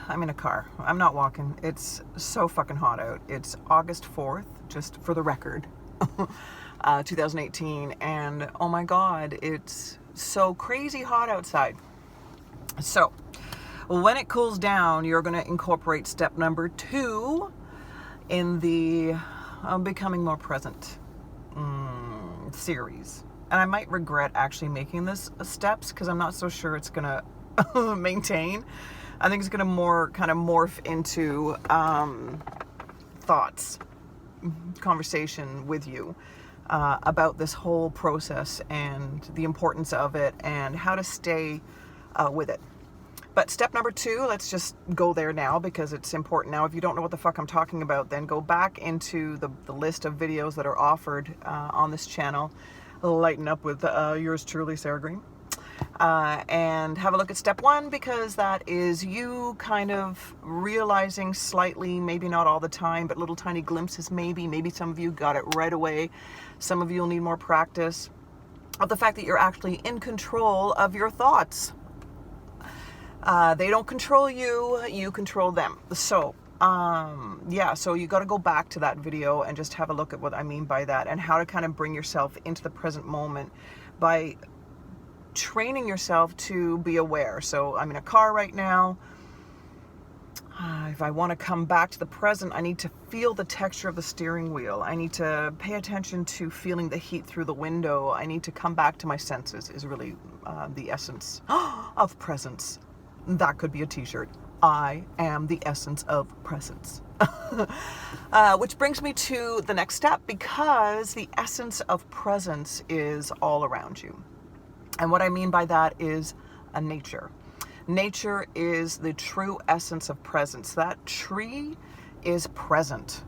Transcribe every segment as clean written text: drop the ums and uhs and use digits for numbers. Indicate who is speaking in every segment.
Speaker 1: I'm in a car. I'm not walking. It's so fucking hot out. It's August 4th, just for the record, 2018. And oh my God, it's so crazy hot outside. So when it cools down, you're going to incorporate step number 2 in the Becoming More Present series. And I might regret actually making this steps because I'm not so sure it's going to maintain. I think it's going to more kind of morph into thoughts, conversation with you about this whole process and the importance of it and how to stay with it. But step number 2, let's just go there now because it's important. Now, if you don't know what the fuck I'm talking about, then go back into the list of videos that are offered on this channel. Lighten up with yours truly, Sarah Green. And have a look at step 1 because that is you kind of realizing slightly, maybe not all the time, but little tiny glimpses maybe some of you got it right away. Some of you will need more practice of the fact that you're actually in control of your thoughts. They don't control you, you control them. So so you got to go back to that video and just have a look at what I mean by that and how to kind of bring yourself into the present moment by training yourself to be aware. So I'm in a car right now. If I want to come back to the present, I need to feel the texture of the steering wheel. I need to pay attention to feeling the heat through the window. I need to come back to my senses is really the essence of presence. That could be a t-shirt. I am the essence of presence. Which brings me to the next step because the essence of presence is all around you. And what I mean by that is nature. Nature is the true essence of presence. That tree is present.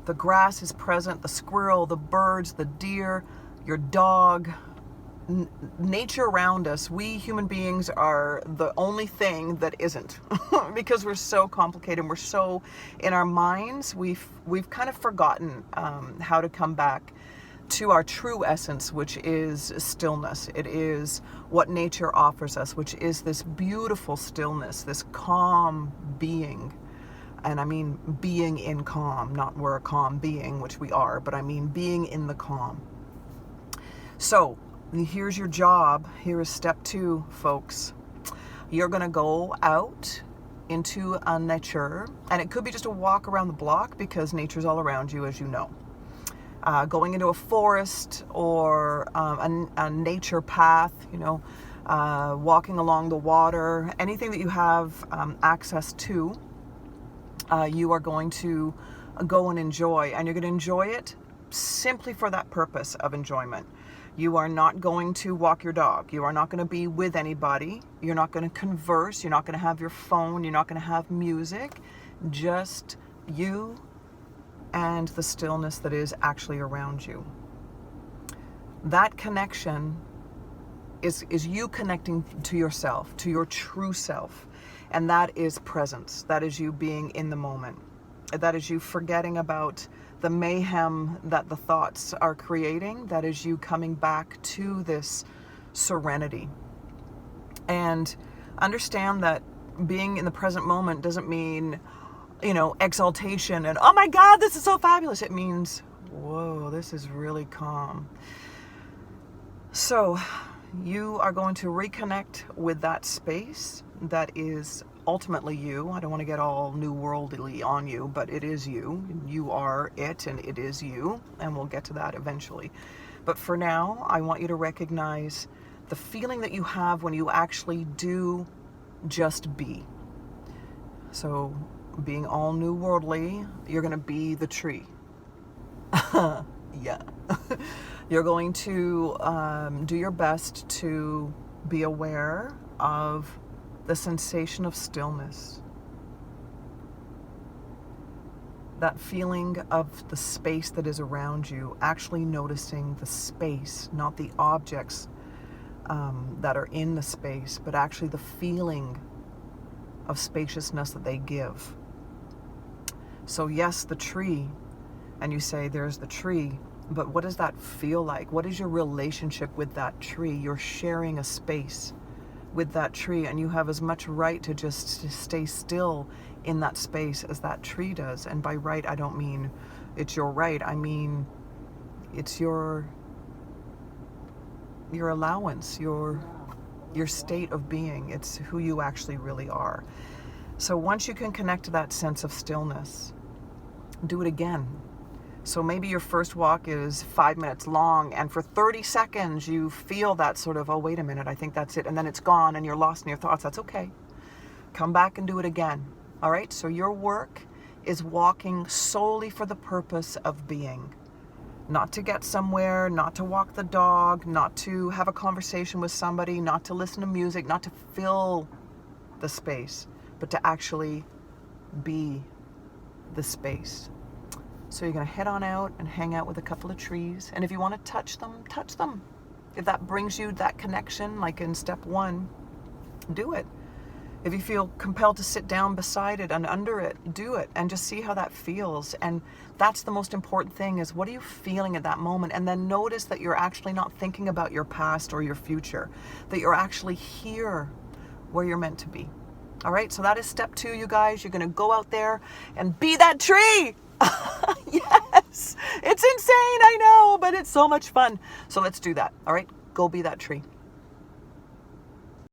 Speaker 1: The grass is present, the squirrel, the birds, the deer, your dog. Nature around us, we human beings are the only thing that isn't because we're so complicated and we're so in our minds. We've kind of forgotten how to come back to our true essence, which is stillness. It is what nature offers us, which is this beautiful stillness, this calm being. And I mean being in calm, not we're a calm being, which we are, but I mean being in the calm. So here's your job. Here is step 2, folks. You're going to go out into nature, and it could be just a walk around the block because nature's all around you, as you know. Going into a forest or a nature path, walking along the water, anything that you have access to, you are going to go and enjoy. And you're going to enjoy it simply for that purpose of enjoyment. You are not going to walk your dog. You are not going to be with anybody. You're not going to converse. You're not going to have your phone. You're not going to have music. Just you and the stillness that is actually around you. That connection is you connecting to yourself, to your true self. And that is presence. That is you being in the moment. That is you forgetting about the mayhem that the thoughts are creating. That is you coming back to this serenity. And understand that being in the present moment doesn't mean, exaltation and, oh my God, this is so fabulous. It means, whoa, this is really calm. So you are going to reconnect with that space that is ultimately you. I don't want to get all new worldly on you, but it is you. You are it and it is you. And we'll get to that eventually. But for now, I want you to recognize the feeling that you have when you actually do just be. So being all new worldly, you're going to be the tree. Yeah. You're going to do your best to be aware of the sensation of stillness. That feeling of the space that is around you, actually noticing the space, not the objects that are in the space, but actually the feeling of spaciousness that they give. So yes, the tree, and you say there's the tree, but what does that feel like? What is your relationship with that tree? You're sharing a space with that tree, and you have as much right to just to stay still in that space as that tree does. And by right, I don't mean it's your right. I mean it's your allowance, your state of being. It's who you actually really are. So once you can connect to that sense of stillness, do it again. So maybe your first walk is 5 minutes long, and for 30 seconds you feel that sort of, oh, wait a minute, I think that's it. And then it's gone and you're lost in your thoughts. That's okay. Come back and do it again. All right. So your work is walking solely for the purpose of being. Not to get somewhere, not to walk the dog, not to have a conversation with somebody, not to listen to music, not to fill the space, but to actually be the space. So you're going to head on out and hang out with a couple of trees. And if you want to touch them, touch them. If that brings you that connection, like in step 1, do it. If you feel compelled to sit down beside it and under it, do it and just see how that feels. And that's the most important thing, is what are you feeling at that moment? And then notice that you're actually not thinking about your past or your future, that you're actually here where you're meant to be. All right, so that is step 2, you guys. You're going to go out there and be that tree. Yes, it's insane, I know, but it's so much fun. So let's do that. All right, go be that tree.